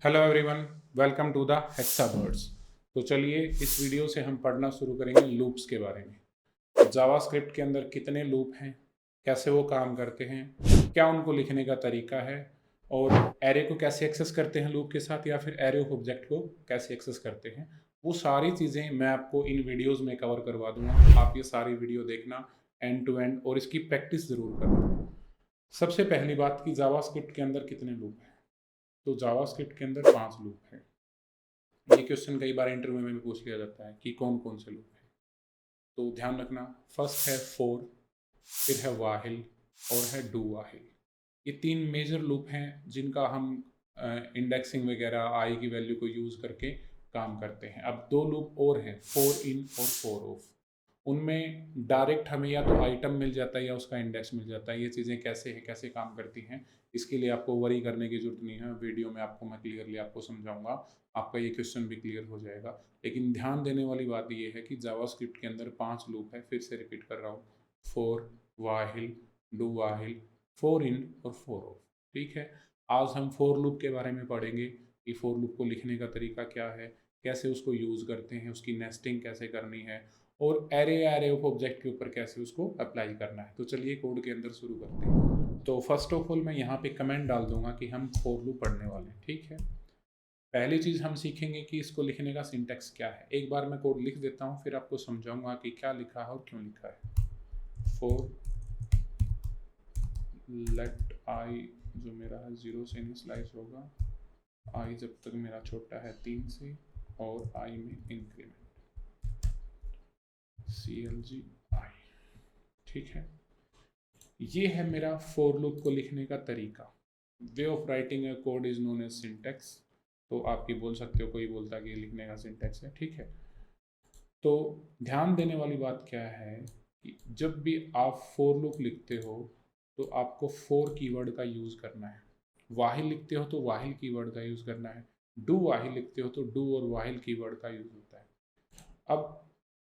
Hello everyone, welcome to the Hexawords. तो चलिए इस वीडियो से हम पढ़ना शुरू करेंगे लूप्स के बारे में। जावास्क्रिप्ट के अंदर कितने लूप हैं, कैसे वो काम करते हैं, क्या उनको लिखने का तरीका है, और एरे को कैसे एक्सेस करते हैं लूप के साथ, या फिर एरे ऑफ ऑब्जेक्ट को कैसे एक्सेस करते हैं। वो सारी चीज़ें मैं आपको इन वीडियोज़ में कवर करवा दूंगा। आप ये सारी वीडियो देखना एंड टू एंड, और इसकी प्रैक्टिस ज़रूर करना। सबसे पहली बात कि जावास्क्रिप्ट के अंदर कितने लूप हैं। तो जावास्क्रिप्ट के अंदर 5 लूप हैं। ये क्वेश्चन कई बार इंटरव्यू में भी पूछ लिया जाता है कि कौन कौन से लूप हैं। तो ध्यान रखना, फर्स्ट है फॉर, फिर है वाहिल और है डू वाहिल। ये 3 मेजर लूप हैं जिनका हम इंडेक्सिंग वगैरह आई की वैल्यू को यूज़ करके काम करते हैं। अब 2 लूप और हैं, फॉर इन और फॉर ऑफ। उनमें डायरेक्ट हमें या तो आइटम मिल जाता है या उसका इंडेक्स मिल जाता है। ये चीज़ें कैसे है, कैसे काम करती हैं, इसके लिए आपको वरी करने की ज़रूरत नहीं है। वीडियो में आपको मैं क्लियरली आपको समझाऊंगा, आपका ये क्वेश्चन भी क्लियर हो जाएगा। लेकिन ध्यान देने वाली बात ये है कि जावास्क्रिप्ट के अंदर 5 लूप है। फिर से रिपीट कर रहा हूँ, फॉर, वाहिल, डू वाहिल, फॉर इन और फॉर ऑफ। ठीक है, आज हम फॉर लूप के बारे में पढ़ेंगे कि फॉर लूप को लिखने का तरीका क्या है, कैसे उसको यूज़ करते हैं, उसकी नेस्टिंग कैसे करनी है, और एरे ऑफ ऑब्जेक्ट के ऊपर कैसे उसको अप्लाई करना है। तो चलिए कोड के अंदर शुरू करते हैं। तो फर्स्ट ऑफ ऑल मैं यहाँ पे कमेंट डाल दूंगा कि हम फॉर लूप पढ़ने वाले हैं। ठीक है, पहली चीज़ हम सीखेंगे कि इसको लिखने का सिंटैक्स क्या है। एक बार मैं कोड लिख देता हूँ, फिर आपको समझाऊंगा कि क्या लिखा है और क्यों लिखा है। फॉर लेट आई, जो मेरा है 0 से इनिशियलाइज होगा, आई जब तक मेरा छोटा है 3 से, और आई में इंक्रीमेंट CLG आई। ठीक है, ये है मेरा फॉर लूप को लिखने का तरीका। Way of writing a code is known as syntax. तो आप ये बोल सकते हो, कोई बोलता है कि लिखने का सिंटैक्स है। ठीक है, तो ध्यान देने वाली बात क्या है कि जब भी आप फॉर लूप लिखते हो तो आपको फॉर कीवर्ड का यूज़ करना है। वाहिल लिखते हो तो वाहिल कीवर्ड का यूज़ करना है। डू वाहिल लिखते हो तो डू और वाहिल कीवर्ड का यूज़ होता है। अब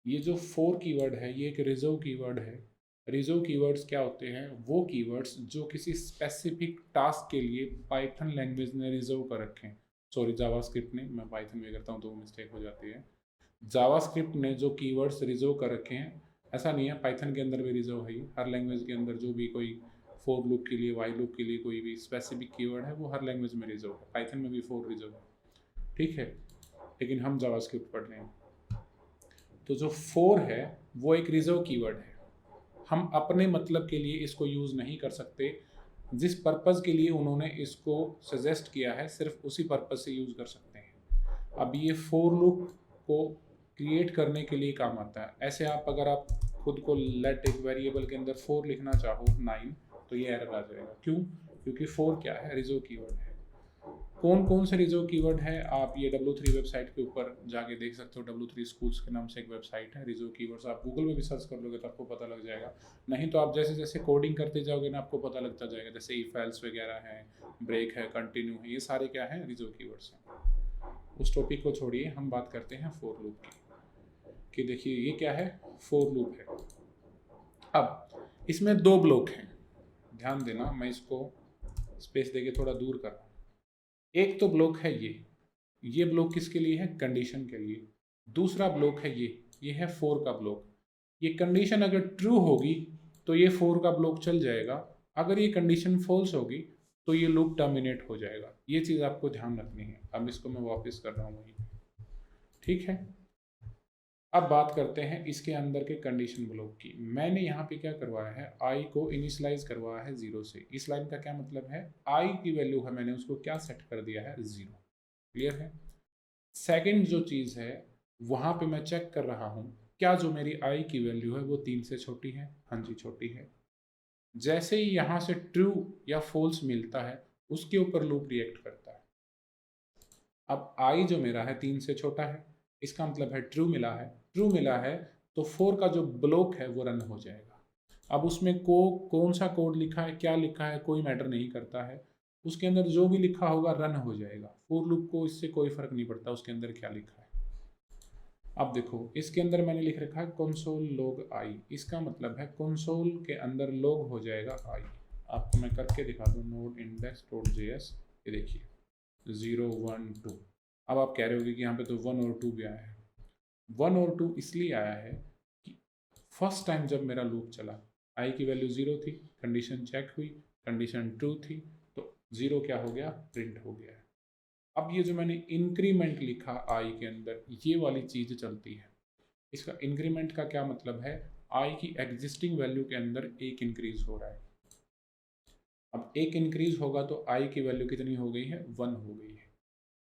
ये जो फॉर कीवर्ड है, ये एक रिजर्व कीवर्ड है। रिजर्व कीवर्ड्स क्या होते हैं? वो कीवर्ड्स जो किसी स्पेसिफिक टास्क के लिए पाइथन लैंग्वेज ने रिजर्व कर रखे हैं। सॉरी, जावास्क्रिप्ट ने, मैं पाइथन में करता हूँ तो मिस्टेक हो जाती है। जावास्क्रिप्ट ने जो कीवर्ड्स रिजर्व कर रखे हैं, ऐसा नहीं है, पाइथन के अंदर भी रिजर्व है। हर लैंग्वेज के अंदर जो भी कोई फॉर लूप के लिए, वाइल लूप के लिए कोई भी स्पेसिफिक कीवर्ड है, वो हर लैंग्वेज में रिजर्व है। पाइथन में भी फॉर रिजर्व है। ठीक है, लेकिन हम जावास्क्रिप्ट पढ़ रहे हैं। तो जो फॉर है वो एक रिजर्व कीवर्ड है। हम अपने मतलब के लिए इसको यूज़ नहीं कर सकते। जिस पर्पज़ के लिए उन्होंने इसको सजेस्ट किया है, सिर्फ उसी पर्पज़ से यूज़ कर सकते हैं। अब ये फॉर लूप को क्रिएट करने के लिए काम आता है। ऐसे आप अगर आप खुद को लेट एक वेरिएबल के अंदर फॉर लिखना चाहो 9, तो ये एरर आ जाएगा। क्यों? क्योंकि फॉर क्या है? रिजर्व कीवर्ड है। कौन कौन से रिजर्व कीवर्ड है, आप ये W3 वेबसाइट के ऊपर जाके देख सकते हो। W3 स्कूल्स के नाम से एक वेबसाइट है। रिजर्व कीवर्ड्स आप गूगल में भी सर्च कर लोगे तो आपको पता लग जाएगा। नहीं तो आप जैसे जैसे कोडिंग करते जाओगे ना, आपको पता लगता जाएगा। जैसे इफ एल्स वगैरह है, ब्रेक है, कंटिन्यू है, ये सारे क्या है? रिजर्व कीवर्ड्स हैं। उस टॉपिक को छोड़िए, हम बात करते हैं फॉर लूप की। कि देखिए ये क्या है? फॉर लूप है। अब इसमें 2 ब्लॉक हैं, ध्यान देना। मैं इसको स्पेस देके थोड़ा दूर कर रहा हूँ। एक तो ब्लॉक है ये ब्लॉक किसके लिए है? कंडीशन के लिए। दूसरा ब्लॉक है ये है फॉर का ब्लॉक। ये कंडीशन अगर ट्रू होगी तो ये फॉर का ब्लॉक चल जाएगा। अगर ये कंडीशन फॉल्स होगी तो ये लूप टर्मिनेट हो जाएगा। ये चीज़ आपको ध्यान रखनी है। अब इसको मैं वापस कर रहा हूँ वहीं। ठीक है, अब बात करते हैं इसके अंदर के कंडीशन ब्लॉक की। मैंने यहाँ पे क्या करवाया है? आई को इनिशियलाइज करवाया है 0 से। इस लाइन का क्या मतलब है? आई की वैल्यू है, मैंने उसको क्या सेट कर दिया है? 0। क्लियर है? सेकंड जो चीज़ है, वहाँ पे मैं चेक कर रहा हूँ क्या जो मेरी आई की वैल्यू है वो 3 से छोटी है। हाँ जी, छोटी है। जैसे ही यहाँ से ट्रू या फॉल्स मिलता है, उसके ऊपर लूप रिएक्ट करता है। अब आई जो मेरा है 3 से छोटा है, इसका मतलब है ट्रू मिला है। ट्रू मिला है तो 4 का जो ब्लॉक है वो रन हो जाएगा। अब उसमें कौन सा कोड लिखा है, क्या लिखा है, कोई मैटर नहीं करता है। उसके अंदर जो भी लिखा होगा रन हो जाएगा। फॉर लूप को इससे कोई फर्क नहीं पड़ता उसके अंदर क्या लिखा है। अब देखो, इसके अंदर मैंने लिख रखा है कंसोल लॉग आई। इसका मतलब है कंसोल के अंदर लॉग हो जाएगा आई। आपको मैं करके दिखा दूँ, node index.js। ये देखिए, 0 1 2। अब आप कह रहे होगे कि यहाँ पे तो 1 और 2 भी आया है। 1 और 2 इसलिए आया है कि फर्स्ट टाइम जब मेरा लूप चला, आई की वैल्यू 0 थी, कंडीशन चेक हुई, कंडीशन ट्रू थी, तो 0 क्या हो गया, प्रिंट हो गया है। अब ये जो मैंने इंक्रीमेंट लिखा आई के अंदर, ये वाली चीज़ चलती है। इसका इंक्रीमेंट का क्या मतलब है, आई की एग्जिस्टिंग वैल्यू के अंदर एक इंक्रीज हो रहा है। अब एक इंक्रीज होगा तो आई की वैल्यू कितनी हो गई है, 1 हो गई है।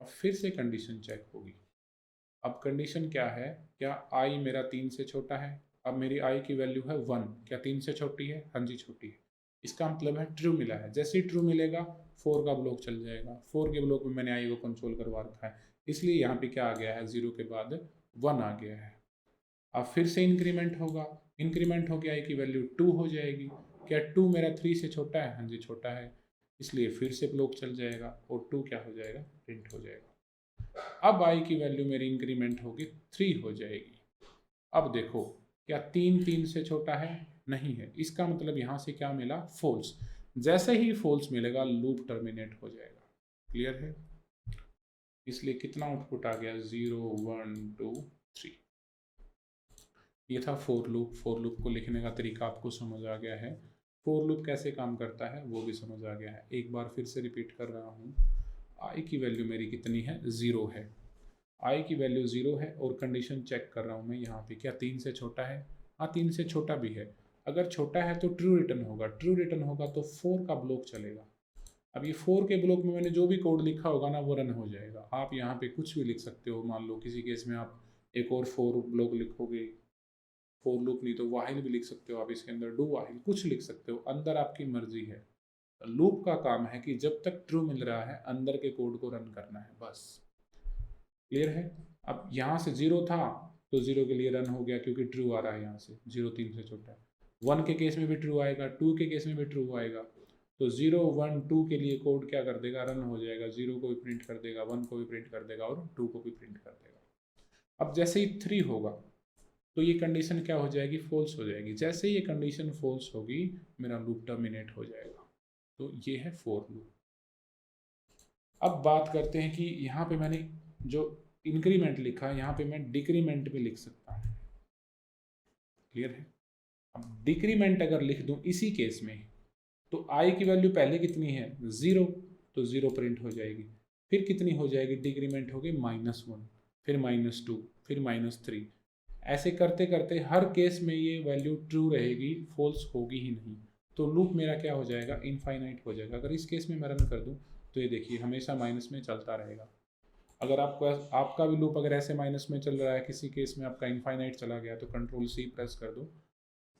अब फिर से कंडीशन चेक होगी। अब कंडीशन क्या है, क्या आई मेरा 3 से छोटा है। अब मेरी आई की वैल्यू है 1, क्या 3 से छोटी है, हाँ जी छोटी है। इसका मतलब है ट्रू मिला है। जैसे ही ट्रू मिलेगा 4 का ब्लॉक चल जाएगा। 4 के ब्लॉक में मैंने आई को कंट्रोल करवा रखा है, इसलिए यहाँ पे क्या आ गया है, 0 के बाद 1 आ गया है। अब फिर से इंक्रीमेंट होगा, इंक्रीमेंट होकर आई की वैल्यू 2 हो जाएगी। क्या 2 मेरा 3 से छोटा है, हाँ जी छोटा है, इसलिए फिर से ब्लॉक चल जाएगा और 2 क्या हो जाएगा, प्रिंट हो जाएगा। अब आई की वैल्यू मेरी इंक्रीमेंट होगी 3 हो जाएगी। अब देखो, क्या 3 से छोटा है, नहीं है, इसका मतलब यहाँ से क्या मिला, फॉल्स। जैसे ही फॉल्स मिलेगा लूप टर्मिनेट हो जाएगा। क्लियर है, इसलिए कितना आउटपुट आ गया, 0 1 2 3। ये था फोर लूप। फोर लूप को लिखने का तरीका आपको समझ आ गया है, फोर लूप कैसे काम करता है वो भी समझ आ गया है। एक बार फिर से रिपीट कर रहा हूँ, आई की वैल्यू मेरी कितनी है, 0 है। आई की वैल्यू 0 है और कंडीशन चेक कर रहा हूँ मैं यहाँ पे, क्या 3 से छोटा है, हाँ 3 से छोटा भी है। अगर छोटा है तो ट्रू रिटर्न होगा, ट्रू रिटर्न होगा तो 4 का ब्लॉक चलेगा। अब ये 4 के ब्लॉक में मैंने जो भी कोड लिखा होगा ना वो रन हो जाएगा। आप यहाँ पे कुछ भी लिख सकते हो, मान लो किसी केस में आप एक और 4 ब्लॉक लिखोगे, फोर लूप नहीं तो वाहिल भी लिख सकते हो आप, इसके अंदर डू वाहिल कुछ लिख सकते हो, अंदर आपकी मर्जी है। लूप का काम है कि जब तक ट्रू मिल रहा है अंदर के कोड को रन करना है, बस। क्लियर है। अब यहाँ से 0 था तो 0 के लिए रन हो गया क्योंकि ट्रू आ रहा है यहाँ से, 0 3 से छोटा है। 1 के केस में भी ट्रू आएगा, 2 के केस में भी ट्रू आएगा, तो 0 1 2 के लिए कोड क्या कर देगा, रन हो जाएगा। 0 को भी प्रिंट कर देगा, 1 को भी प्रिंट कर देगा और 2 को भी प्रिंट कर देगा। अब जैसे ही 3 होगा तो ये कंडीशन क्या हो जाएगी, फॉल्स हो जाएगी। जैसे ही ये कंडीशन फॉल्स होगी मेरा लूप टर्मिनेट हो जाएगा। तो ये है फोर लूप। अब बात करते हैं कि यहाँ पे मैंने जो इंक्रीमेंट लिखा है यहाँ पे मैं डिक्रीमेंट भी लिख सकता हूँ। क्लियर है। अब डिक्रीमेंट अगर लिख दूँ इसी केस में तो आई की वैल्यू पहले कितनी है, 0, तो 0 प्रिंट हो जाएगी। फिर कितनी हो जाएगी, डिक्रीमेंट होगी -1, फिर -2, फिर -3। ऐसे करते करते हर केस में ये वैल्यू ट्रू रहेगी, फॉल्स होगी ही नहीं। तो लूप मेरा क्या हो जाएगा, इनफाइनाइट हो जाएगा। अगर इस केस में मैं रन कर दूं तो ये देखिए हमेशा माइनस में चलता रहेगा। अगर आपका भी लूप अगर ऐसे माइनस में चल रहा है, किसी केस में आपका इनफाइनाइट चला गया तो Ctrl+C प्रेस कर दो,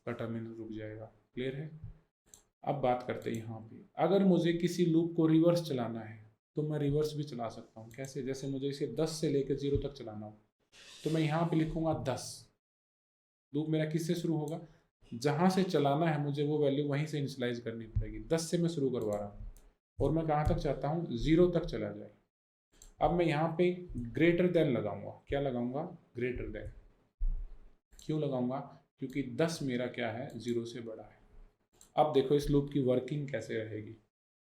का टर्मिनल रुक जाएगा। क्लियर है। अब बात करते हैं यहाँ पे, अगर मुझे किसी लूप को रिवर्स चलाना है तो मैं रिवर्स भी चला सकता हूँ। कैसे, जैसे मुझे इसे 10 से लेकर 0 तक चलाना हो तो मैं यहाँ पे लिखूंगा 10। लूप मेरा किससे शुरू होगा, जहाँ से चलाना है मुझे वो वैल्यू वहीं से इनिशियलाइज करनी पड़ेगी। 10 से मैं शुरू करवा रहा हूँ और मैं कहाँ तक चाहता हूँ, 0 तक चला जाए। अब मैं यहाँ पे ग्रेटर देन लगाऊंगा। क्या लगाऊंगा, ग्रेटर देन। क्यों लगाऊंगा, क्योंकि 10 मेरा क्या है, 0 से बड़ा है। अब देखो इस लूप की वर्किंग कैसे रहेगी।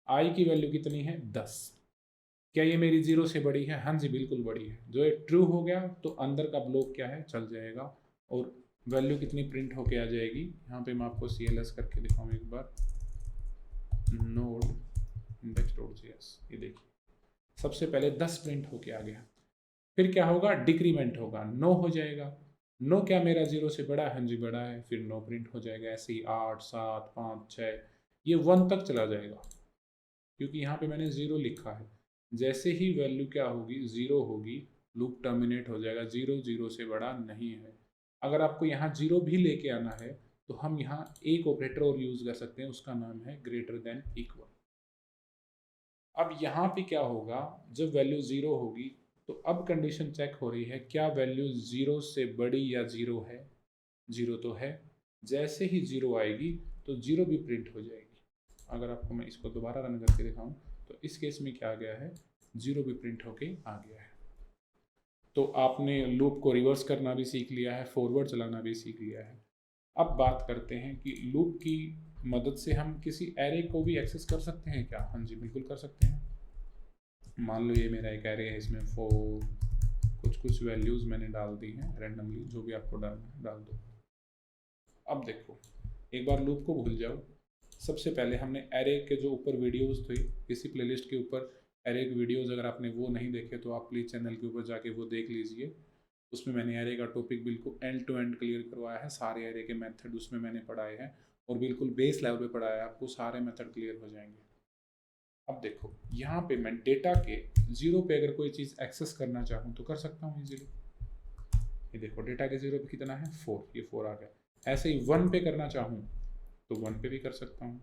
आई की वैल्यू कितनी है, 10। क्या ये मेरी 0 से बड़ी है, हाँ जी बिल्कुल बड़ी है। जो ये ट्रू हो गया तो अंदर का ब्लॉक क्या है, चल जाएगा और वैल्यू कितनी प्रिंट होके आ जाएगी। यहाँ पे मैं आपको CLS करके दिखाऊँ एक बार, नोड index.js, ये देखिए सबसे पहले 10 प्रिंट होके आ गया। फिर क्या होगा, डिक्रीमेंट होगा, 9 हो जाएगा। 9 क्या मेरा 0 से बड़ा है, हाँ जी बड़ा है, फिर 9 प्रिंट हो जाएगा। ऐसे ही 8 7 5 6 ये 1 तक चला जाएगा क्योंकि यहाँ पे मैंने 0 लिखा है। जैसे ही वैल्यू क्या होगी, 0 होगी, लूप टर्मिनेट हो जाएगा। 0 0 से बड़ा नहीं है। अगर आपको यहाँ 0 भी लेके आना है तो हम यहाँ एक ऑपरेटर और यूज कर सकते हैं, उसका नाम है ग्रेटर देन इक्वल। अब यहाँ पे क्या होगा, जब वैल्यू 0 होगी तो अब कंडीशन चेक हो रही है, क्या वैल्यू 0 से बड़ी या 0 है। 0 तो है। जैसे ही 0 आएगी तो 0 भी प्रिंट हो जाएगी। अगर आपको मैं इसको दोबारा रन करके दिखाऊं तो इस केस में क्या आ गया है, 0 भी प्रिंट होके आ गया है। तो आपने लूप को रिवर्स करना भी सीख लिया है, फॉरवर्ड चलाना भी सीख लिया है। अब बात करते हैं कि लूप की मदद से हम किसी एरे को भी एक्सेस कर सकते हैं क्या, हाँ जी बिल्कुल कर सकते हैं। मान लो ये मेरा एक एरे है, इसमें 4 कुछ वैल्यूज़ मैंने डाल दी हैं रैंडमली, जो भी आपको डालना है डाल दो। अब देखो, एक बार लूप को भूल जाओ। सबसे पहले हमने एरे के जो ऊपर वीडियोज़ थे, इसी प्लेलिस्ट के ऊपर एरे के वीडियोज़, अगर आपने वो नहीं देखे तो आप प्लीज़ चैनल के ऊपर जाके वो देख लीजिए। उसमें मैंने एरे का टॉपिक बिल्कुल एंड टू एंड क्लियर करवाया है, सारे एरे के मेथड उसमें मैंने पढ़ाए हैं और बिल्कुल बेस लेवल पे पढ़ाया है, आपको सारे मेथड क्लियर हो जाएंगे। अब देखो, यहाँ पे मैं डेटा के 0 पे अगर कोई चीज़ एक्सेस करना चाहूँ तो कर सकता हूँ इजीली। ये देखो, डेटा के 0 पे कितना है, 4, ये 4 आ गया। ऐसे ही 1 पे करना चाहूँ तो 1 पे भी कर सकता हूँ।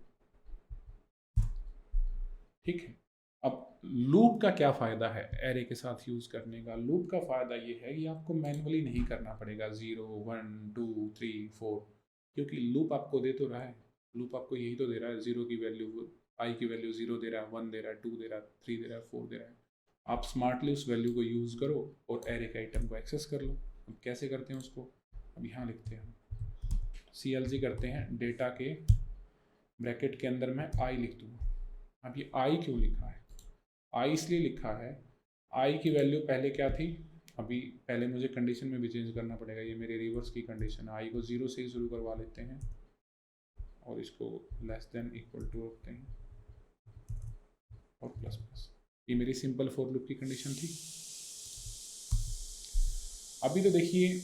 ठीक है। अब लूप का क्या फ़ायदा है एरे के साथ यूज़ करने का? लूप का फ़ायदा ये है कि आपको मैनुअली नहीं करना पड़ेगा 0 1 2 3 4, क्योंकि लूप आपको दे तो रहा है, लूप आपको यही तो दे रहा है, 0 की वैल्यू, आई की वैल्यू 0 दे रहा है, 1 दे रहा है, 2 दे रहा है, 3 दे रहा है, 4 दे रहा है। आप स्मार्टली उस वैल्यू को यूज़ करो और एरे के आइटम को एक्सेस कर लो। अब कैसे करते हैं उसको, अब यहाँ लिखते हैं, CLG करते हैं, डेटा के ब्रैकेट के अंदर मैं आई लिख दूँगा। अब ये आई क्यों लिखा है? आई इसलिए लिखा है, आई की वैल्यू पहले क्या थी, अभी पहले मुझे कंडीशन में भी चेंज करना पड़ेगा, ये मेरे रिवर्स की कंडीशन है। आई को 0 से ही शुरू करवा लेते हैं और इसको लेस देन इक्वल टू रखते हैं और प्लस प्लस। ये मेरी सिंपल फॉर लूप की कंडीशन थी। अभी तो देखिए,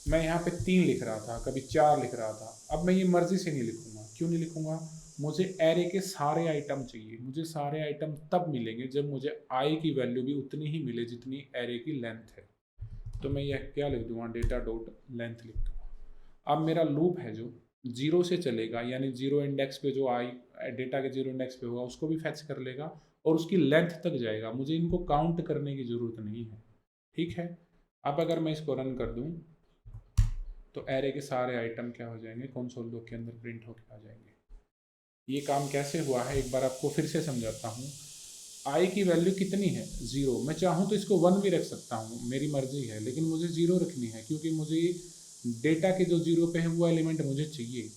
मैं यहाँ पे 3 लिख रहा था, कभी 4 लिख रहा था। अब मैं ये मर्जी से नहीं लिखूंगा। क्यों नहीं लिखूंगा? मुझे एरे के सारे आइटम चाहिए। मुझे सारे आइटम तब मिलेंगे जब मुझे आई की वैल्यू भी उतनी ही मिले जितनी एरे की लेंथ है। तो मैं यह क्या लिख दूंगा, डेटा डॉट लेंथ लिख दूंगा। अब मेरा लूप है जो 0 से चलेगा, यानी 0 इंडेक्स पे जो आई डेटा के 0 इंडेक्स पे होगा उसको भी फैच कर लेगा और उसकी लेंथ तक जाएगा। मुझे इनको काउंट करने की ज़रूरत नहीं है। ठीक है। अब अगर मैं इसको रन कर दूँ तो एरे के सारे आइटम क्या हो जाएंगे, कंसोल लॉग के अंदर प्रिंट होकर आ जाएंगे। ये काम कैसे हुआ है एक बार आपको फिर से समझाता हूँ। आई की वैल्यू कितनी है, 0। मैं चाहूँ तो इसको 1 भी रख सकता हूँ, मेरी मर्जी है, लेकिन मुझे 0 रखनी है क्योंकि मुझे डेटा के जो 0 पे है वो एलिमेंट मुझे चाहिए।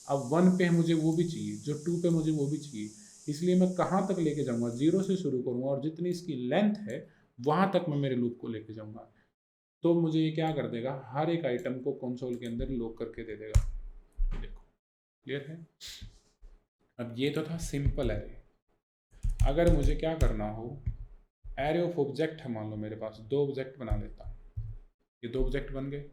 अब 1 पे है मुझे वो भी चाहिए, जो 2 पे मुझे वो भी चाहिए। इसलिए मैं कहाँ तक लेके जाऊँगा, 0 से शुरू करूँगा और जितनी इसकी लेंथ है वहाँ तक मैं मेरे लूप को लेके जाऊँगा। तो मुझे ये क्या कर देगा, हर एक आइटम को कंसोल के अंदर लॉक करके दे देगा। देखो, क्लियर है। अब ये तो था सिंपल एरे। अगर मुझे क्या करना हो, एरे ऑफ ऑब्जेक्ट है, मान लो मेरे पास 2 ऑब्जेक्ट बना लेता हूँ। ये 2 ऑब्जेक्ट बन गए।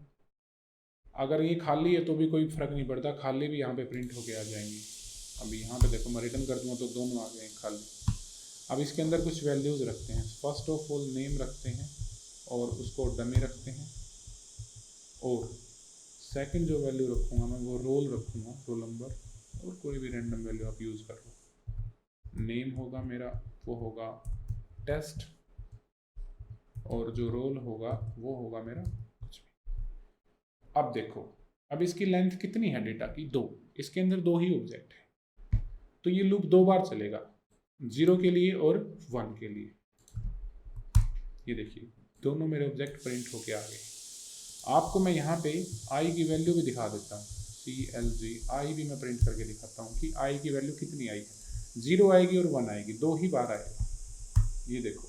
अगर ये खाली है तो भी कोई फर्क नहीं पड़ता, खाली भी यहाँ पे प्रिंट होके आ जाएंगी। अभी यहाँ पे देखो, मैं रिटर्न कर दूँगा तो दोनों आ गए खाली। अब इसके अंदर कुछ वैल्यूज़ रखते हैं। फर्स्ट ऑफ ऑल नेम रखते हैं और उसको डमी रखते हैं, और सेकंड जो वैल्यू रखूँगा मैं वो रोल रखूँगा, रोल नंबर, और कोई भी रैंडम वैल्यू आप यूज़ कर लो। नेम होगा मेरा, वो होगा टेस्ट, और जो रोल होगा वो होगा मेरा कुछ भी। अब देखो, अब इसकी लेंथ कितनी है डेटा की, 2। इसके अंदर 2 ही ऑब्जेक्ट है, तो ये लूप 2 बार चलेगा, 0 के लिए और 1 के लिए। ये देखिए, दोनों मेरे ऑब्जेक्ट प्रिंट होके आ गए। आपको मैं यहाँ पे आई की वैल्यू भी दिखा देता हूँ, CLG आई भी मैं प्रिंट करके दिखाता हूँ कि आई की वैल्यू कितनी आई है। 0 आएगी और 1 आएगी, 2 ही बार आएगा। ये देखो,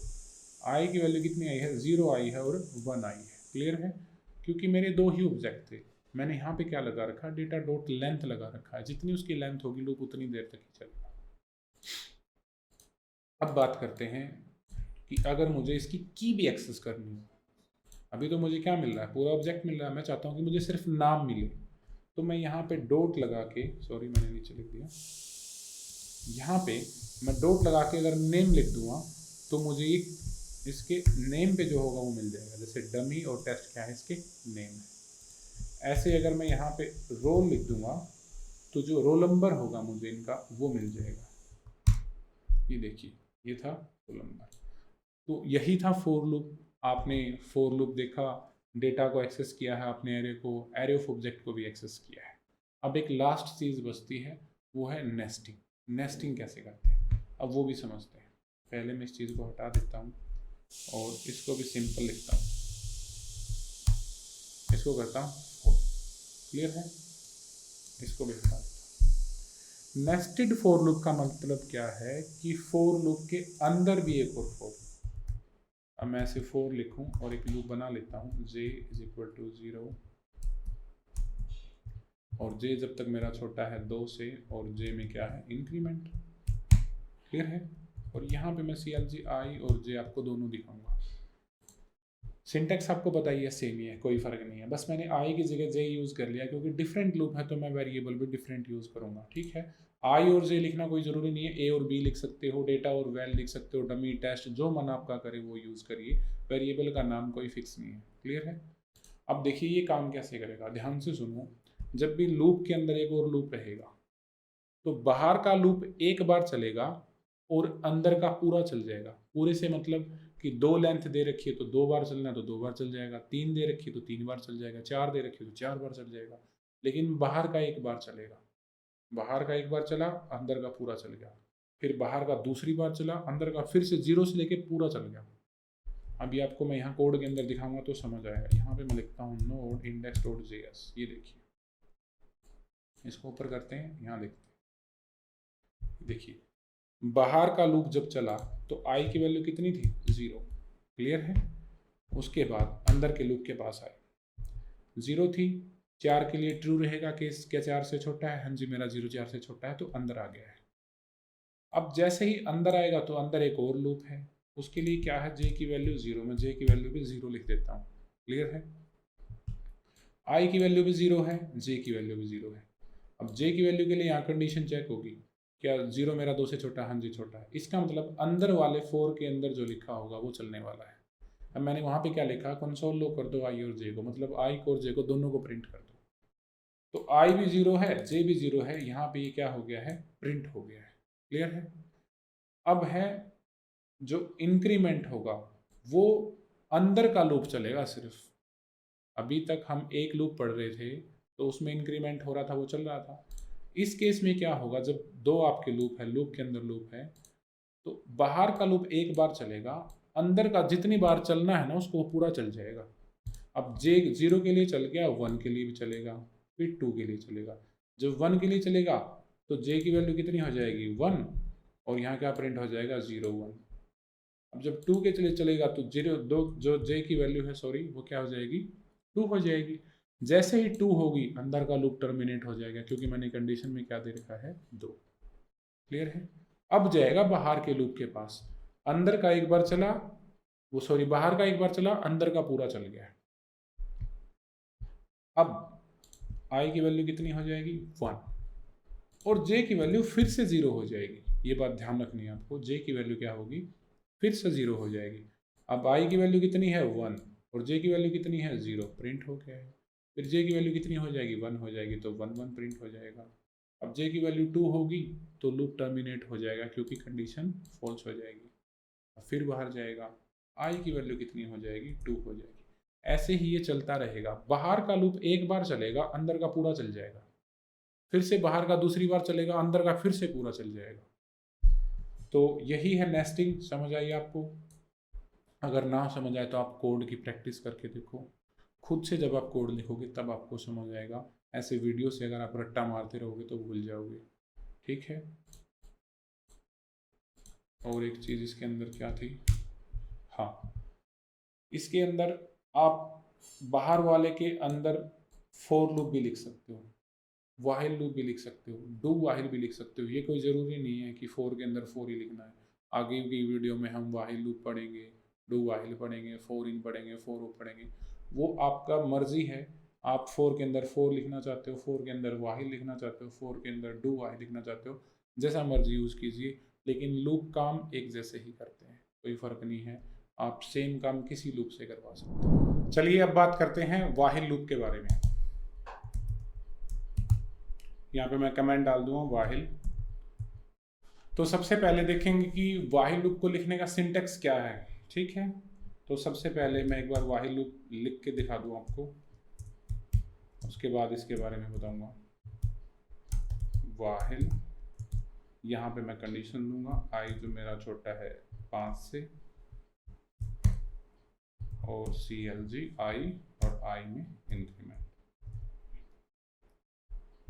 आई की वैल्यू कितनी आई है, 0 आई है और 1 आई है। क्लियर है, क्योंकि मेरे 2 ही ऑब्जेक्ट थे। मैंने यहाँ पे क्या लगा रखा, डेटा डॉट लेंथ लगा रखा है। जितनी उसकी लेंथ होगी लूप उतनी देर तक ही चलेगा। अब बात करते हैं कि अगर मुझे इसकी की भी एक्सेस करनी हो। अभी तो मुझे क्या मिल रहा है, पूरा ऑब्जेक्ट मिल रहा है, मैं चाहता हूँ कि मुझे सिर्फ नाम मिले। तो मैं यहाँ पे डॉट लगा के, सॉरी मैंने नीचे लिख दिया, यहाँ पे मैं डॉट लगा के अगर नेम लिख दूँगा तो मुझे इसके नेम पे जो होगा वो मिल जाएगा। जैसे डमी और टेस्ट क्या है, इसके नेम है। ऐसे अगर मैं यहाँ पे रोल लिख दूँगा तो जो रोल नंबर होगा मुझे इनका वो मिल जाएगा। ये देखिए, ये था रोल नंबर। तो यही था फॉर लूप। आपने फॉर लूप देखा, डेटा को एक्सेस किया है आपने, एरे को, एरे ऑफ ऑब्जेक्ट को भी एक्सेस किया है। अब एक लास्ट चीज़ बचती है, वो है नेस्टिंग। नेस्टिंग कैसे करते हैं अब वो भी समझते हैं। पहले मैं इस चीज़ को हटा देता हूँ और इसको भी सिंपल लिखता हूँ, इसको करता हूँ 4। क्लियर है, इसको भी हटा देता हूँ। नेस्टेड फॉर लूप का मतलब क्या है कि फॉर लूप के अंदर भी एक और फॉर। अब मैं ऐसे फॉर लिखूं और एक लूप बना लेता हूं, j इज इक्वल टू 0 और j जब तक मेरा छोटा है 2 से, और j में क्या है, इंक्रीमेंट। क्लियर है। और यहाँ पे मैं CLG I और j आपको दोनों दिखाऊंगा। सिंटेक्स आपको पता ही है, सेम ही है, कोई फर्क नहीं है, बस मैंने I की जगह j यूज़ कर लिया क्योंकि डिफरेंट लूप है तो मैं वेरिएबल भी डिफरेंट यूज़ करूँगा। ठीक है, I और j लिखना कोई ज़रूरी नहीं है, a और b लिख सकते हो, डेटा और वैल लिख सकते हो, डमी टेस्ट, जो मन आपका करे वो यूज़ करिए, वेरिएबल का नाम कोई फिक्स नहीं है। क्लियर है। अब देखिए ये काम कैसे करेगा, ध्यान से सुनो। जब भी लूप के अंदर एक और लूप रहेगा तो बाहर का लूप एक बार चलेगा और अंदर का पूरा चल जाएगा। पूरे से मतलब कि 2 लेंथ दे रखी है तो 2 बार चलना है तो 2 बार चल जाएगा, 3 दे रखी है तो 3 बार चल जाएगा, 4 दे रखी है तो 4 बार चल जाएगा। लेकिन बाहर का एक बार चलेगा। बाहर का एक बार चला, अंदर का पूरा चल गया। फिर बाहर का दूसरी बार चला, अंदर का फिर से 0 से लेके पूरा चल गया। अभी आपको मैं यहाँ कोड के अंदर दिखाऊंगा तो समझ आएगा। यहाँ पे मैं लिखता हूँ नोड index.js, ये देखिए, इसको ऊपर करते हैं, यहाँ देखते हैं। देखिए बाहर का लूप जब चला तो i की वैल्यू कितनी थी, 0। क्लियर है। उसके बाद अंदर के लूप के पास आए, 0 थी, 4 के लिए ट्रू रहेगा, केस क्या 4 से छोटा है, हाँ जी मेरा 0 4 से छोटा है तो अंदर आ गया है। अब जैसे ही अंदर आएगा तो अंदर एक और लूप है, उसके लिए क्या है, j की वैल्यू 0, मैं j की वैल्यू भी 0 लिख देता हूँ। क्लियर है। i की वैल्यू भी 0 है, j की वैल्यू भी 0 है। अब j की वैल्यू के लिए यहाँ कंडीशन चेक होगी, क्या 0 मेरा 2 से छोटा है, हाँ जी छोटा है। इसका मतलब अंदर वाले 4 के अंदर जो लिखा होगा वो चलने वाला है। अब मैंने वहाँ पे क्या लिखा, कंसोल लो कर दो i और j को, मतलब i को और j को दोनों को प्रिंट कर दो। तो i भी 0 है, j भी 0 है, यहाँ पे ये क्या हो गया है, प्रिंट हो गया है। क्लियर है। अब है जो इंक्रीमेंट होगा वो अंदर का लूप चलेगा सिर्फ। अभी तक हम एक लूप पढ़ रहे थे तो उसमें इंक्रीमेंट हो रहा था, वो चल रहा था। इस केस में क्या होगा, जब 2 आपके लूप है, लूप के अंदर लूप है, तो बाहर का लूप एक बार चलेगा, अंदर का जितनी बार चलना है ना उसको पूरा चल जाएगा। अब j 0 के लिए चल गया, 1 के लिए भी चलेगा, फिर 2 के लिए चलेगा। जब 1 के लिए चलेगा तो j की वैल्यू कितनी हो जाएगी, 1, और यहाँ क्या प्रिंट हो जाएगा, 0 1। अब जब 2 के लिए चलेगा तो 0 2 जो j की वैल्यू है, सॉरी, वो क्या हो जाएगी, 2 हो जाएगी। जैसे ही 2 होगी अंदर का लूप टर्मिनेट हो जाएगा, क्योंकि मैंने कंडीशन में क्या दे रखा है, 2। क्लियर है। अब जाएगा बाहर के लूप के पास, अंदर का एक बार चला, वो सॉरी बाहर का एक बार चला, अंदर का पूरा चल गया। अब i की वैल्यू कितनी हो जाएगी, 1, और j की वैल्यू फिर से 0 हो जाएगी। ये बात ध्यान रखनी है आपको, j की वैल्यू क्या होगी, फिर से 0 हो जाएगी। अब i की वैल्यू कितनी है, 1, और j की वैल्यू कितनी है, 0, प्रिंट हो गया है। फिर j की वैल्यू कितनी हो जाएगी, 1 हो जाएगी, तो 1 1 प्रिंट हो जाएगा। अब j की वैल्यू 2 होगी तो लूप टर्मिनेट हो जाएगा क्योंकि कंडीशन फॉल्स हो जाएगी। फिर बाहर जाएगा, i की वैल्यू कितनी हो जाएगी, 2 हो जाएगी। ऐसे ही ये चलता रहेगा। बाहर का लूप एक बार चलेगा, अंदर का पूरा चल जाएगा, फिर से बाहर का दूसरी बार चलेगा, अंदर का फिर से पूरा चल जाएगा। तो यही है नेस्टिंग। समझ आई आपको। अगर ना समझ आए तो आप कोड की प्रैक्टिस करके देखो, खुद से जब आप कोड लिखोगे तब आपको समझ आएगा। ऐसे वीडियो से अगर आप रट्टा मारते रहोगे तो भूल जाओगे। ठीक है। और एक चीज़ इसके अंदर क्या थी, हाँ, इसके अंदर आप बाहर वाले के अंदर फॉर लूप भी लिख सकते हो, वाहिल लूप भी लिख सकते हो, डू वाहिल भी लिख सकते हो। ये कोई ज़रूरी नहीं है कि फोर के अंदर फोर ही लिखना है। आगे की वीडियो में हम वाहिल लूप पढ़ेंगे, डू वाहिल पढ़ेंगे, फोर इन पढ़ेंगे, फोर ओ पढ़ेंगे, वो आपका मर्जी है। आप फोर के अंदर फोर लिखना चाहते हो, फोर के अंदर वाहिल लिखना चाहते हो, फोर के अंदर डू वाहिल लिखना चाहते हो, जैसा मर्जी यूज़ कीजिए, लेकिन लूप काम एक जैसे ही करते हैं, कोई फ़र्क नहीं है। आप सेम काम किसी लूप से करवा सकते हो। चलिए अब बात करते हैं वाहिल लूप के बारे में। यहाँ पे मैं कमेंट डाल दूंगा वाहिल। तो सबसे पहले देखेंगे कि वाहिल लूप को लिखने का सिंटेक्स क्या है। ठीक है, तो सबसे पहले मैं एक बार वाहिल लूप लिख के दिखा दूँ आपको, उसके बाद इसके बारे में बताऊंगा। वाहिल, यहाँ पे मैं कंडीशन दूंगा, आई जो मेरा छोटा है 5 से, और CLG आई और आई में इंक्रीमेंट।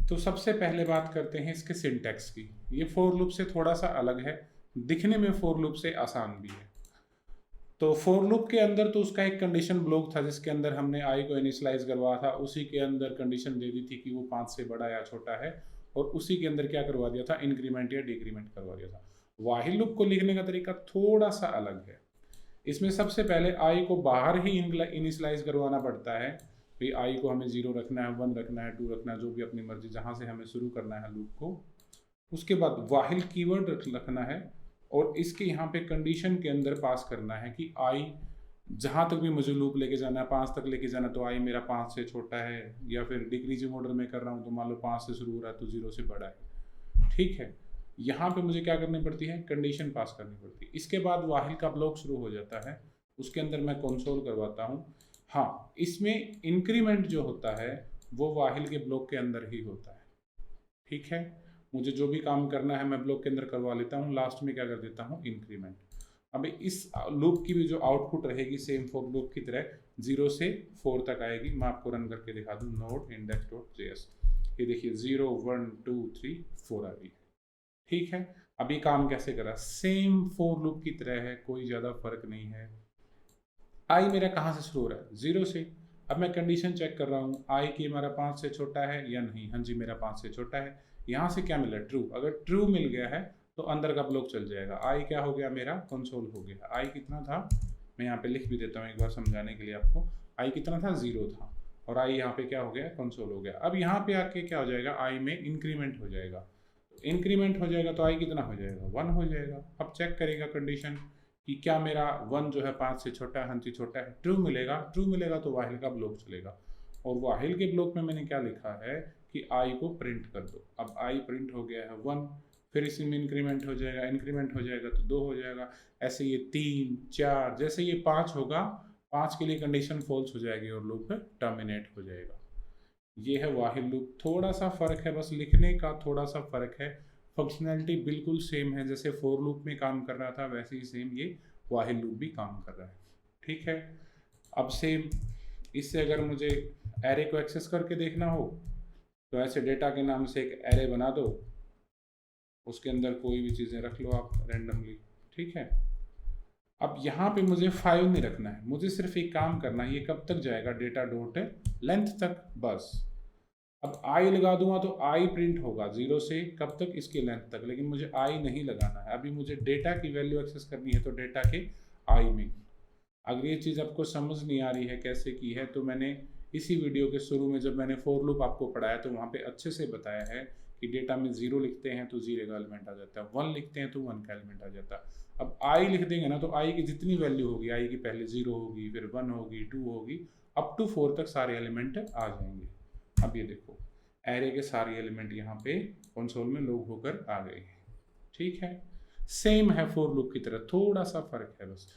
तो सबसे पहले बात करते हैं इसके सिंटैक्स की। ये फॉर लूप से थोड़ा सा अलग है, दिखने में फॉर लूप से आसान भी है। तो फॉर लूप के अंदर तो उसका एक कंडीशन ब्लॉक था जिसके अंदर हमने आई को इनिशियलाइज करवाया था, उसी के अंदर कंडीशन दे दी थी कि वो 5 से बड़ा या छोटा है, और उसी के अंदर क्या करवा दिया था, इंक्रीमेंट या डिक्रीमेंट करवा दिया था। व्हाइल लूप को लिखने का तरीका थोड़ा सा अलग है। इसमें सबसे पहले आई को बाहर ही इनिशियलाइज करवाना पड़ता है। भाई आई को हमें 0 रखना है, 1 रखना है, 2 रखना है, जो भी अपनी मर्जी जहाँ से हमें शुरू करना है लूप को। उसके बाद व्हाइल कीवर्ड रखना है और इसके यहाँ पे कंडीशन के अंदर पास करना है कि आई जहाँ तक भी मुझे लूप लेके जाना है 5 तक लेके जाना है, तो आई मेरा 5 से छोटा है, या फिर डिक्रीजिंग ऑर्डर में कर रहा हूँ तो मान लो 5 से शुरू हो रहा है तो 0 से बड़ा है। ठीक है, यहाँ पे मुझे क्या करनी पड़ती है, कंडीशन पास करनी पड़ती है। इसके बाद व्हाइल का ब्लॉक शुरू हो जाता है, उसके अंदर मैं कंसोल करवाता हूँ। हाँ, इसमें इंक्रीमेंट जो होता है वो व्हाइल के ब्लॉक के अंदर ही होता है। ठीक है, मुझे जो भी काम करना है मैं ब्लॉक के अंदर करवा लेता हूँ, लास्ट में क्या कर देता हूँ, इंक्रीमेंट। अब इस लूप की भी जो आउटपुट रहेगी सेम फॉर लूप की तरह 0 से 4 तक आएगी। मैं आपको रन करके दिखा दूँ, नोड index.js, ये देखिए 0 1 2 3 4 आ गई। ठीक है, अभी काम कैसे करा, सेम फॉर लूप की तरह है, कोई ज़्यादा फर्क नहीं है। आई मेरा कहाँ से शुरू हो रहा है, 0 से। अब मैं कंडीशन चेक कर रहा हूँ, आई की हमारा 5 से छोटा है या नहीं, हाँ जी मेरा 5 से छोटा है। यहाँ से क्या मिला, ट्रू। अगर ट्रू मिल गया है तो अंदर का ब्लॉक चल जाएगा। आई क्या हो गया, मेरा कंसोल हो गया। आई कितना था, मैं यहाँ पे लिख भी देता हूँ एक बार समझाने के लिए आपको। आई कितना था, 0 था, और आई यहाँ पे क्या हो गया, कंसोल हो गया। अब यहाँ पे आके क्या हो जाएगा, आई में इंक्रीमेंट हो जाएगा। इंक्रीमेंट हो जाएगा तो आई कितना हो जाएगा, 1 हो जाएगा। अब चेक करेगा कंडीशन कि क्या मेरा 1 जो है 5 से छोटा है, हाँ जी छोटा है, ट्रू मिलेगा। ट्रू मिलेगा तो व्हाइल का ब्लॉक चलेगा, और व्हाइल के ब्लॉक में मैंने क्या लिखा है कि आई को प्रिंट कर दो। अब आई प्रिंट हो गया है 1, फिर इसमें इंक्रीमेंट हो जाएगा, इंक्रीमेंट हो जाएगा तो 2 हो जाएगा, ऐसे ये 3 4, जैसे ये 5 होगा, 5 के लिए कंडीशन फॉल्स हो जाएगी और लूप टर्मिनेट हो जाएगा। ये है व्हाइल लूप। थोड़ा सा फ़र्क है, बस लिखने का थोड़ा सा फ़र्क है, फंक्शनैलिटी बिल्कुल सेम है। जैसे फॉर लूप में काम कर रहा था वैसे ही सेम ये व्हाइल लूप भी काम कर रहा है। ठीक है, अब सेम इससे अगर मुझे एरे को एक्सेस करके देखना हो तो ऐसे डेटा के नाम से एक एरे बना दो, उसके अंदर कोई भी चीज़ें रख लो आप रैंडमली। ठीक है, अब यहाँ पे मुझे 5 नहीं रखना है, मुझे सिर्फ एक काम करना है, ये कब तक जाएगा, डेटा डॉट लेंथ तक, बस। अब आई लगा दूंगा तो आई प्रिंट होगा 0 से कब तक, इसके लेंथ तक, लेकिन मुझे आई नहीं लगाना है। अभी मुझे डेटा की वैल्यू एक्सेस करनी है तो डेटा के आई में। अगर ये चीज़ आपको समझ नहीं आ रही है कैसे की है, तो मैंने इसी वीडियो के शुरू में जब मैंने फॉर लूप आपको पढ़ाया तो वहाँ पे अच्छे से बताया है कि डेटा में 0 लिखते हैं तो 0 का एलिमेंट आ जाता है, 1 लिखते हैं तो 1 का एलिमेंट आ जाता है। अब आई लिख देंगे ना तो आई की जितनी वैल्यू होगी, आई की पहले 0 होगी, फिर 1 होगी, 2 होगी, अप टू 4 तक सारे एलिमेंट आ जाएंगे। अब ये देखो एरे के सारे एलिमेंट यहाँ पे कंसोल में लॉग होकर आ गए हैं। ठीक है, सेम है फॉर लूप की तरह, थोड़ा सा फर्क है बस।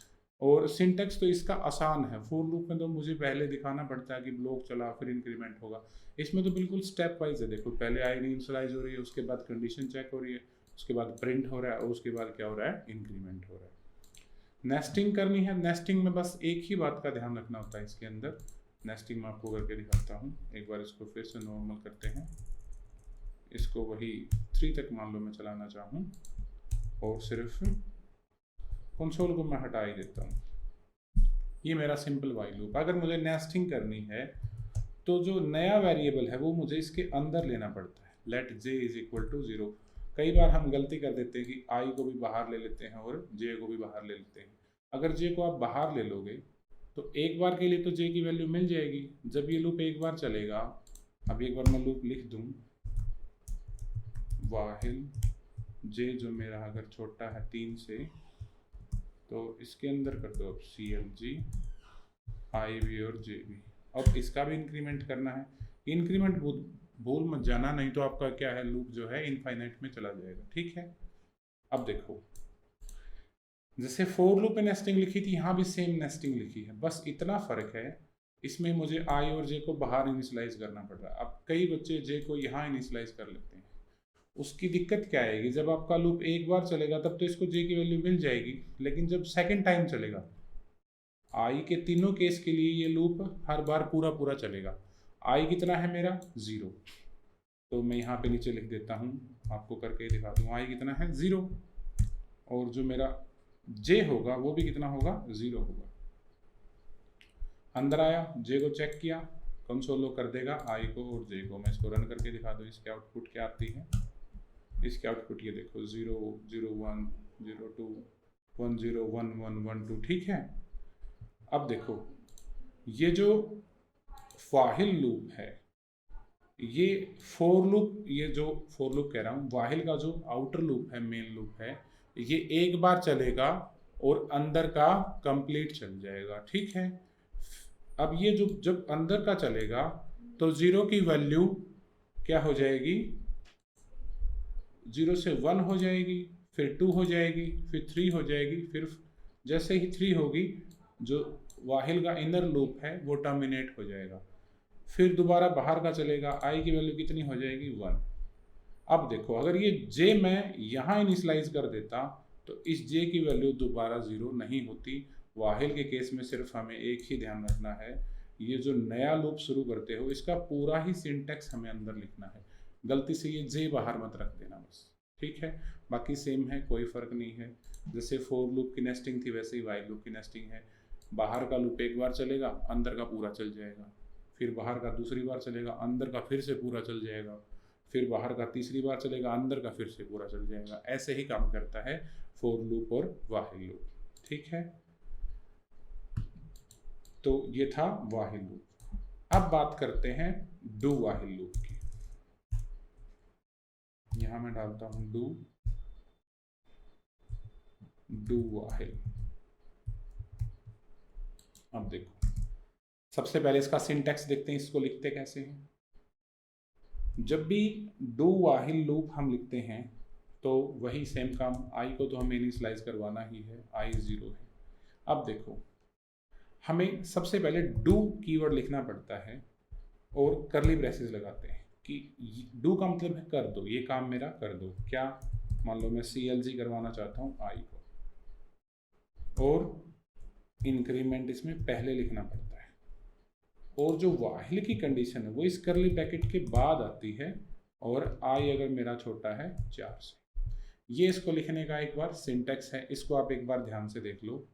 और सिंटेक्स तो इसका आसान है, फॉर लूप में तो मुझे पहले दिखाना पड़ता है कि ब्लॉक चला फिर इंक्रीमेंट होगा। इसमें तो बिल्कुल स्टेप वाइज है। देखो पहले आई इनिशियलाइज हो रही है, उसके बाद कंडीशन चेक हो रही है, उसके बाद प्रिंट हो रहा है, और उसके बाद क्या हो रहा है, इंक्रीमेंट हो रहा है। नेस्टिंग करनी है, नेस्टिंग में बस एक ही बात का ध्यान रखना होता है इसके अंदर। नेस्टिंग मैं आपको करके दिखाता हूँ, एक बार इसको फिर से नॉर्मल करते हैं, इसको वही 3 तक मान लो मैं चलाना चाहूँ, और सिर्फ कंसोल को मैं हटा ही देता हूँ। ये मेरा सिंपल व्हाइल लूप। अगर मुझे नेस्टिंग करनी है तो जो नया वेरिएबल है वो मुझे इसके अंदर लेना पड़ता है, let j is equal to 0। कई बार हम गलती कर देते हैं कि i को भी बाहर ले लेते हैं और j को भी बाहर ले लेते हैं। अगर j को आप बाहर ले लोगे तो एक बार के लिए तो j की वैल्यू मिल जाएगी, जब ये लूप एक बार चलेगा। अब एक बार मैं लूप लिख दूँ, व्हाइल j जो मेरा अगर छोटा है 3 से, तो इसके अंदर कर दो अब CLG i भी और j भी। अब इसका भी इंक्रीमेंट करना है, इंक्रीमेंट भूल मत जाना, नहीं तो आपका क्या है, लूप जो है इनफाइनाइट में चला जाएगा। ठीक है, अब देखो जैसे फॉर लूप में नेस्टिंग लिखी थी, यहाँ भी सेम नेस्टिंग लिखी है, बस इतना फर्क है इसमें मुझे i और j को बाहर इनिशियलाइज करना पड़ रहा है। अब कई बच्चे j को यहाँ इनिशियलाइज कर लेते हैं, उसकी दिक्कत क्या आएगी, जब आपका लूप एक बार चलेगा तब तो इसको j की वैल्यू मिल जाएगी, लेकिन जब सेकेंड टाइम चलेगा, i के तीनों केस के लिए ये लूप हर बार पूरा पूरा चलेगा। i कितना है मेरा, 0, तो मैं यहाँ पे नीचे लिख देता हूँ, आपको करके दिखा दूँ। आई कितना है 0, और जो मेरा जे होगा वो भी कितना होगा 0 होगा। अंदर आया, जे को चेक किया, कंसोल लो कर देगा आई को और जे को। मैं इसको रन करके दिखा दूँ, इसके आउटपुट क्या आती है। इसके आउटपुट ये देखो 0 0 1 0 2 1 0 1 1 1 2, ठीक है। अब देखो ये जो वाहिल लूप है, ये फोर लूप, ये जो फोर लूप कह रहा हूँ, वाहिल का जो आउटर लूप है, मेन लूप है, ये एक बार चलेगा और अंदर का कंप्लीट चल जाएगा, ठीक है। अब ये जो जब अंदर का चलेगा तो 0 की वैल्यू क्या हो जाएगी, 0 से 1 हो जाएगी, फिर 2 हो जाएगी, फिर 3 हो जाएगी, फिर जैसे ही 3 होगी जो वाहिल का इनर लूप है वो टर्मिनेट हो जाएगा, फिर दोबारा बाहर का चलेगा, आई की वैल्यू कितनी हो जाएगी 1। अब देखो अगर ये जे मैं यहाँ इनिशलाइज कर देता तो इस जे की वैल्यू दोबारा 0 नहीं होती। वाहिल के केस में सिर्फ हमें एक ही ध्यान रखना है, ये जो नया लूप शुरू करते हो इसका पूरा ही सिंटैक्स हमें अंदर लिखना है, गलती से ये जे बाहर मत रख देना बस, ठीक है। बाकी सेम है, कोई फ़र्क नहीं है। जैसे फोर लूप की नेस्टिंग थी वैसे ही वाइल लूप की नेस्टिंग है। बाहर का लूप एक बार चलेगा, अंदर का पूरा चल जाएगा, फिर बाहर का दूसरी बार चलेगा, अंदर का फिर से पूरा चल जाएगा, फिर बाहर का तीसरी बार चलेगा, अंदर का फिर से पूरा चल जाएगा। ऐसे ही काम करता है फोर लूप और वाहिल लूप, ठीक है। तो ये था वाहिल लूप। अब बात करते हैं डू वाहिल लूप की। यहां मैं डालता हूं डू वाहिल। अब देखो सबसे पहले इसका सिंटैक्स देखते हैं, इसको लिखते कैसे हैं। जब भी डू वाहिल लूप हम लिखते हैं तो वही सेम काम, आई को तो हमें इनिशियलाइज करवाना ही है, आई 0 है। अब देखो हमें सबसे पहले डू कीवर्ड लिखना पड़ता है और करली ब्रेसेस लगाते हैं कि डू का मतलब है कर दो, ये काम मेरा कर दो। क्या, मान लो मैं CLG करवाना चाहता हूँ आई को, और इंक्रीमेंट इसमें पहले लिखना पड़ता है, और जो वाहिल की कंडीशन है वो इस करली ब्रैकेट के बाद आती है, और आई अगर मेरा छोटा है 4 से। ये इसको लिखने का एक बार सिंटैक्स है, इसको आप एक बार ध्यान से देख लो।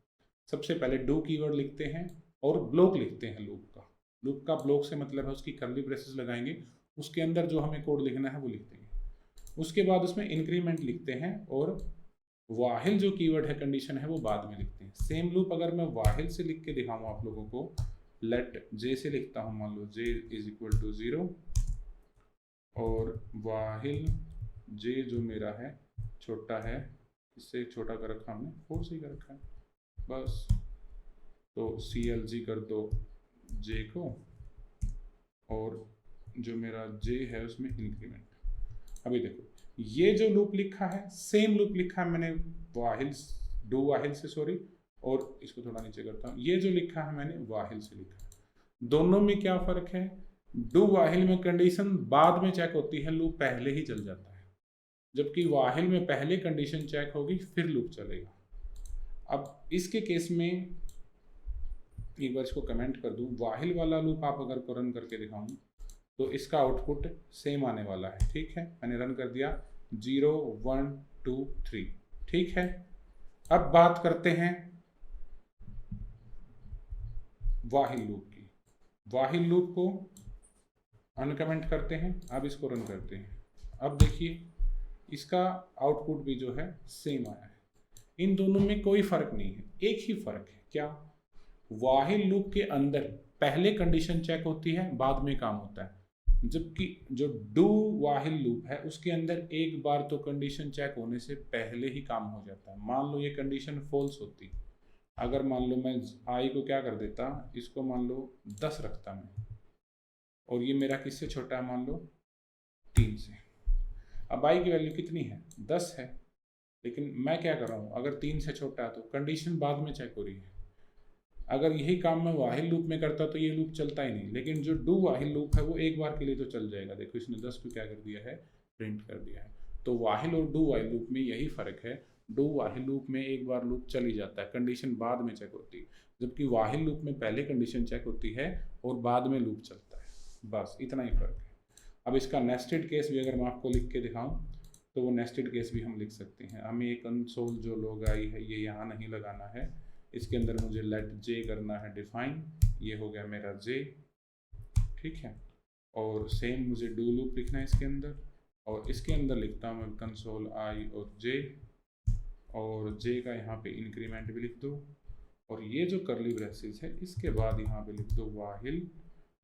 सबसे पहले डू कीवर्ड लिखते हैं और ब्लॉक लिखते हैं लूप का। लूप का ब्लॉक से मतलब है उसकी करली ब्रेसेस लगाएंगे, उसके अंदर जो हमें कोड लिखना है वो लिख देंगे। उसके बाद उसमें इंक्रीमेंट लिखते हैं, और वाहिल जो कीवर्ड है, कंडीशन है, वो बाद में लिखते हैं। सेम लूप अगर मैं वाहिल से लिख के दिखाऊँ आप लोगों को, लेट जे से लिखता हूँ, मान लो जे इज इक्वल टू 0, और वाहिल जे जो मेरा है छोटा है, इससे छोटा कर रखा हमने, 4 से ही कर रखा है बस। तो CLG कर दो जे को, और जो मेरा जे है उसमें इंक्रीमेंट। अभी देखो ये जो लूप लिखा है सेम लूप लिखा है मैंने वाहिल, डू वाहिल से, सॉरी, और इसको थोड़ा नीचे करता हूँ। ये जो लिखा है मैंने वाहिल से लिखा है। दोनों में क्या फ़र्क है, डू वाहिल में कंडीशन बाद में चेक होती है, लूप पहले ही चल जाता है, जबकि वाहिल में पहले कंडीशन चेक होगी फिर लूप चलेगा। अब इसके केस में एक बार इसको कमेंट कर दूं, वाहिल वाला लूप आप अगर को रन करके दिखाऊं तो इसका आउटपुट सेम आने वाला है, ठीक है। मैंने रन कर दिया 0 1 2 3, ठीक है। अब बात करते हैं वाहिल लूप की। वाहिल लूप को अनकमेंट करते हैं, अब इसको रन करते हैं। अब देखिए इसका आउटपुट भी जो है सेम आया है। इन दोनों में कोई फर्क नहीं है, एक ही फर्क है, क्या, वाहिल लूप के अंदर पहले कंडीशन चेक होती है, बाद में काम होता है, जबकि जो डू वाहिल लूप है उसके अंदर एक बार तो कंडीशन चेक होने से पहले ही काम हो जाता है। मान लो ये कंडीशन फॉल्स होती, अगर मान लो मैं आई को क्या कर देता, इसको मान लो 10 रखता मैं, और ये मेरा किससे छोटा है, मान लो 3 से। अब आई की वैल्यू कितनी है, 10 है, लेकिन मैं क्या कर रहा हूँ, अगर 3 से छोटा है तो कंडीशन बाद में चेक हो रही है। अगर यही काम मैं वाहिल लूप में करता तो ये लूप चलता ही नहीं, लेकिन जो डू वाहिल लूप है वो एक बार के लिए तो चल जाएगा। देखो इसने 10 को क्या कर दिया है, प्रिंट कर दिया है। तो वाहिल और डू वाहिल लूप में यही फ़र्क है, डू वाहिल लूप में एक बार लूप चल ही जाता है, कंडीशन बाद में चेक होती है, जबकि वाहिल लूप में पहले कंडीशन चेक होती है और बाद में लूप चलता है, बस इतना ही फ़र्क है। अब इसका नेस्टेड केस भी अगर मैं आपको लिख के दिखाऊं तो वो नेस्टेड केस भी हम लिख सकते हैं। हमें एक कंसोल जो लॉग आई है ये यहाँ नहीं लगाना है, इसके अंदर मुझे लेट जे करना है डिफाइन, ये हो गया मेरा जे, ठीक है। और सेम मुझे डू लूप लिखना है इसके अंदर, और इसके अंदर लिखता हूँ मैं कंसोल आई और जे, और जे का यहाँ पे इंक्रीमेंट भी लिख दो, और ये जो करली ब्रेसेस है इसके बाद यहाँ पे लिख दो वाहिल,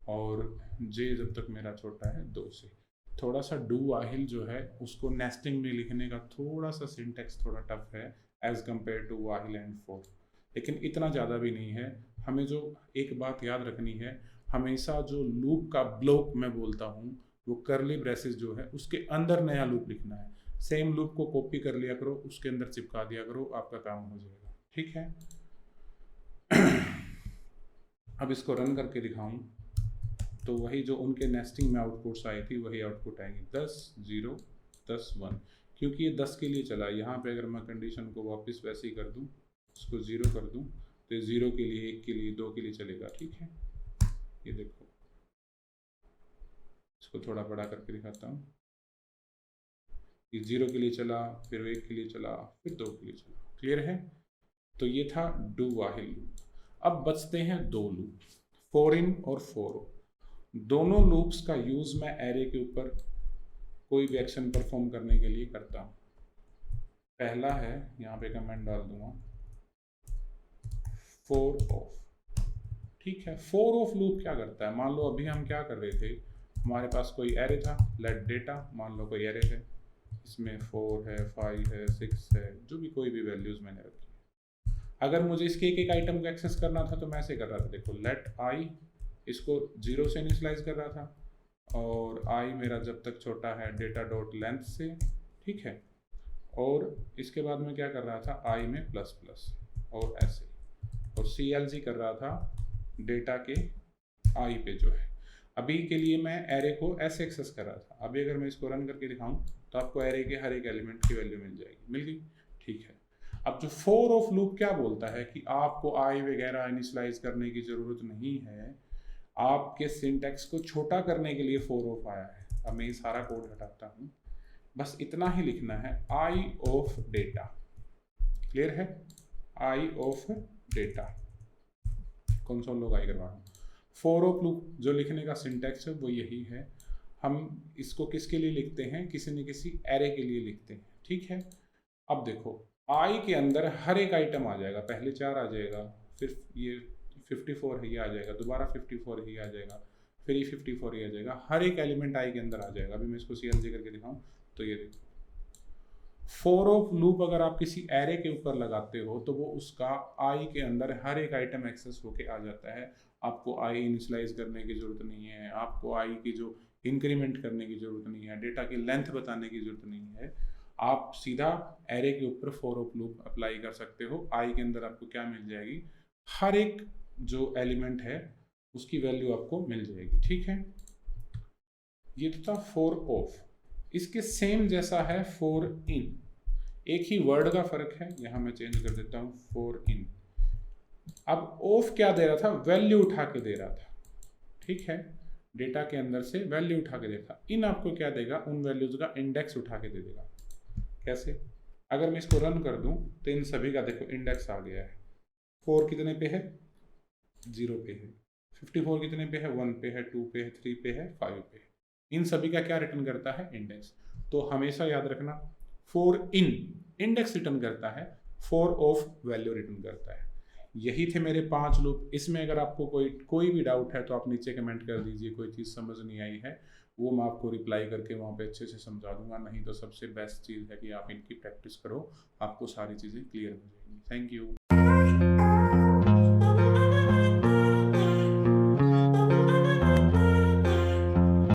और जे जब तक मेरा छोटा है 2 से। थोड़ा सा डू वाहिल जो है उसको नेस्टिंग में लिखने का थोड़ा सा सिंटेक्स थोड़ा टफ है as compare to वाहिल and for, लेकिन इतना ज़्यादा भी नहीं है। हमें जो एक बात याद रखनी है, हमेशा जो लूप का ब्लॉक मैं बोलता हूँ वो करली ब्रेसेस जो है उसके अंदर नया लूप लिखना है। सेम लूप को कॉपी कर लिया करो, उसके अंदर चिपका दिया करो, आपका काम हो जाएगा, ठीक है। अब इसको रन करके दिखाऊं तो वही जो उनके नेस्टिंग में आउटपुट्स आई थी वही आउटपुट आएगी 10 0 10 1, क्योंकि ये 10 के लिए चला। यहाँ पे अगर मैं कंडीशन को वापस वैसे ही कर दूँ, इसको 0 कर दूँ तो ये 0 के लिए, 1 के लिए, 2 के लिए चलेगा, ठीक है। ये देखो, इसको थोड़ा बड़ा करके दिखाता हूँ। ये 0 के लिए चला, फिर 1 के लिए चला, फिर 2 के लिए चला, क्लियर है। तो ये था डू वाहिल लूप। अब बचते हैं 2 लूप, फॉर इन और फॉर आउट। दोनों लूप्स का यूज मैं एरे के ऊपर कोई भी एक्शन परफॉर्म करने के लिए करता हूँ। पहला है, यहाँ पे कमेंट डाल दूंगा, फॉर ऑफ, ठीक है। फॉर ऑफ लूप क्या करता है, मान लो अभी हम क्या कर रहे थे, हमारे पास कोई एरे था, लेट डेटा, मान लो कोई एरे है, इसमें 4 है, 5 है, 6 है, जो भी कोई भी वैल्यूज मैंने रखी है। अगर मुझे इसके एक एक आइटम को एक्सेस करना था तो मैं ऐसे कर रहा था, देखो लेट आई, इसको 0 से इनिशियलाइज कर रहा था, और आई मेरा जब तक छोटा है डेटा डॉट लेंथ से, ठीक है। और इसके बाद में क्या कर रहा था, आई में प्लस प्लस और ऐसे, और CLG कर रहा था डेटा के आई पे जो है। अभी के लिए मैं एरे को ऐसे एक्सेस कर रहा था, अभी अगर मैं इसको रन करके दिखाऊं तो आपको एरे के हर एक एलिमेंट की वैल्यू मिल जाएगी, मिल गई, ठीक है। अब जो फॉर ऑफ लूप क्या बोलता है कि आपको आई वगैरह इनिशियलाइज करने की जरूरत नहीं है, आपके सिंटैक्स को छोटा करने के लिए फॉर ऑफ आया है। अब मैं ये सारा कोड हटाता हूँ, बस इतना ही लिखना है, आई ऑफ डेटा, क्लियर है, I of data, console log I करवा रहा हूँ। फॉर ऑफ लूप जो लिखने का सिंटैक्स है वो यही है। हम इसको किसके लिए लिखते हैं, किसी न किसी एरे के लिए लिखते हैं, ठीक है। अब देखो, आई के अंदर हर एक आइटम आ जाएगा, पहले 4 आ जाएगा, फिर ये 54 है, ये आ जाएगा, दोबारा 54 है, ये आ जाएगा, फिर ये 54 ही आ जाएगा, हर एक एलिमेंट आई के अंदर आ जाएगा। अभी मैं इसको CLG करके दिखाऊं तो ये देखो, फॉर ऑफ लूप अगर आप किसी एरे के ऊपर लगाते हो तो वो उसका आई के अंदर हर एक आइटम एक्सेस होके आ जाता है। आपको आई इनिशियलाइज करने की जरूरत नहीं है, आपको आई की जो इंक्रीमेंट करने की जरूरत नहीं है, डेटा की लेंथ बताने की जरूरत नहीं है, आप सीधा एरे के ऊपर फॉर ऑफ लूप अप्लाई कर सकते हो। आई के अंदर आपको क्या मिल जाएगी, हर एक जो एलिमेंट है उसकी वैल्यू आपको मिल जाएगी, ठीक है। ये तो था फॉर ऑफ। इसके सेम जैसा है फॉर इन, एक ही वर्ड का फर्क है, यहां मैं चेंज कर देता हूं, फॉर इन। अब ऑफ क्या दे रहा था, वैल्यू उठा के दे रहा था, ठीक है, डेटा के अंदर से वैल्यू उठा के देता। इन आपको क्या देगा, उन वैल्यूज का इंडेक्स उठा के दे देगा। कैसे, अगर मैं इसको रन कर दूं तो इन सभी का देखो इंडेक्स आ गया है। 4 कितने पे है, 0 पे है, 54 कितने पे है, 1 पे है, 2 पे है, 3 पे है, 5 पे है। इन सभी का क्या रिटर्न करता है, इंडेक्स। तो हमेशा याद रखना, फॉर इन इंडेक्स रिटर्न करता है, फॉर ऑफ वैल्यू रिटर्न करता है। यही थे मेरे 5 लूप। इसमें अगर आपको कोई भी डाउट है तो आप नीचे कमेंट कर दीजिए, कोई चीज़ समझ नहीं आई है वो मैं आपको रिप्लाई करके वहाँ पे अच्छे से समझा दूंगा। नहीं तो सबसे बेस्ट चीज़ है कि आप इनकी प्रैक्टिस करो, आपको सारी चीज़ें क्लियर हो जाएंगी। Thank you.